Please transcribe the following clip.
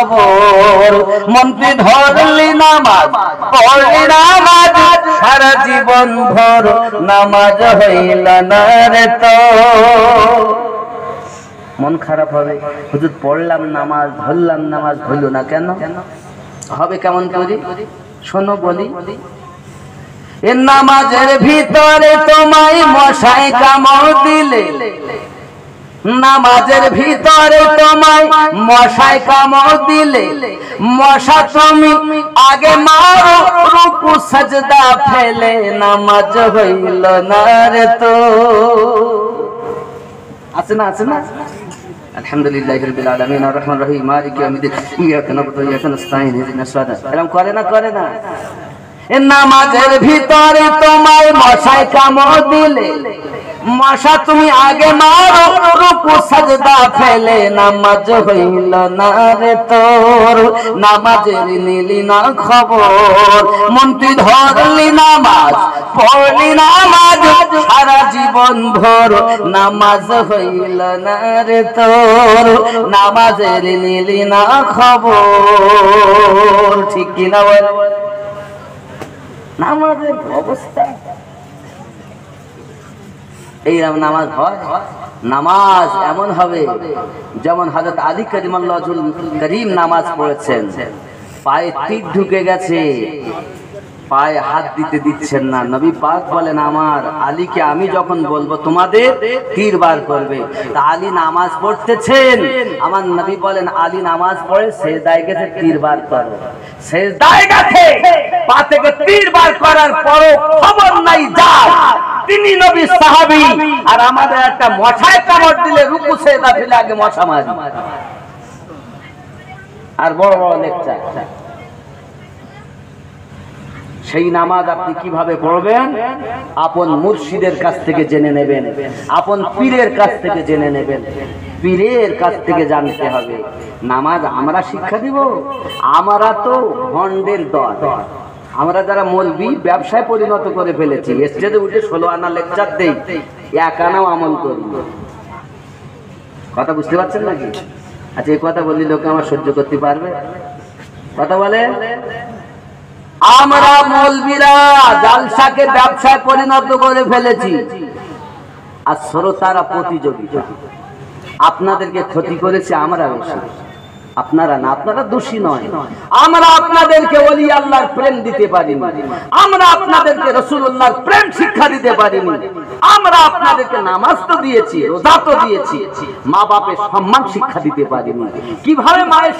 খবর। মন্ত্রী ধরলি নামাজ পড়লি নামাজ সারা জীবন ভর নামাজ হইল না রে তো। মন খারাপ হবে, হুজুর পড়লাম নামাজ ধরলাম নামাজ হইল না কেন? হবে কেমন করে শোনো বলি। এ নামাজের ভিতরে তোমায় মশাই কামড় দিলে, নামাজের ভিতরে তোমায় মশাই কামড় দিলে, মশা তুমি আগে মারো রুকু সাজদা ফেলে নামাজ হইল না রে তো। আছে না আছে না? আলহামদুলিল্লাহি রাব্বিল আলামিন আর রহমানির রহিম মালিকি ইয়াউমিদ্দিন ইয়াকা না'বুদু ওয়া ইয়াকা নাস্তাঈন ইহদিনাস সিরাতাল মুস্তাকিম। এরকম করে না করে না? এ নামাজের ভিতরে তোমায় মশাই কামড় দিলে, মশা তুমি আগে মারো রুকু সাজদা ফেলে নামাজ হইল না রে তোর। নামাজের নিলি না খবর, মন্ত্রী ধরলি নামাজ পড়লি নামাজ সারা জীবন ভর নামাজ হইল না রে তোর। নামাজের নিলি না খবর। ঠিক কিনা বল? নামাজের অবস্থা এইরকম নামাজ হয়। নামাজ এমন হবে যেমন হযরত আলী কারিমাল্লাহুল করিম নামাজ পড়েছেন, পায়ে তীর ঢুকে গেছে, পায়ে হাত দিতে দিচ্ছেন না। নবী পাক বলেন আমার আলীকে আমি যখন বলবো তোমাদের তীর বার করবে। তা আলী নামাজ পড়তেছেন, আমার নবী বলেন আলী নামাজ পড়ে সেজদায় গেছে তীর বার করো। সেজদায় গেছে, পা থেকে তীর বার করার পরও খবর নাই যা তিনি নবী সাহাবী। আর আমাদের একটা মশায় কামড় দিলে রুকু সেজদা ফেলে আগে মশা মারি আর বড় বড় লেকচার। সেই নামাজ আপনি কিভাবে পড়বেন? আপন মুর্শিদের কাছ থেকে জেনে নেবেন, আপন পীরের কাছ থেকে জেনে নেবেন, পীরের কাছ থেকে জানতে হবে। নামাজ আমরা শিক্ষা দিব? আমরা তো ভণ্ডের দল। আমরা যারা মৌলবি ব্যবসায় পরিণত করে ফেলেছি, স্টেজে উঠে 16 আনা লেকচার দেই, 1 আনাও আমল করি। কথা বুঝতে পারছেন নাকি? আচ্ছা এই কথা বললি লোকে আমার সহ্য করতে পারবে? কথা বলে আমরা মৌলবীরা জালসাকে ব্যবসায় পরিণত করে ফেলেছি আর শ্রোতারা প্রতিযোগিতা। আপনাদেরকে ক্ষতি করেছে আমরা বেশি, আপনারা না, আপনারা দোষী নয়। আমরা আপনাদেরকে ওলি আল্লাহর প্রেম দিতে পারিনি, আমরা আপনাদেরকে রাসূলুল্লাহর প্রেম শিক্ষা দিতে পারিনি, আমরা আপনাদেরকে নামাজ তো দিয়েছি, রোজা তো দিয়েছি, মা বাপের সম্মান শিক্ষা দিতে পারিনি। কিভাবে মায়ের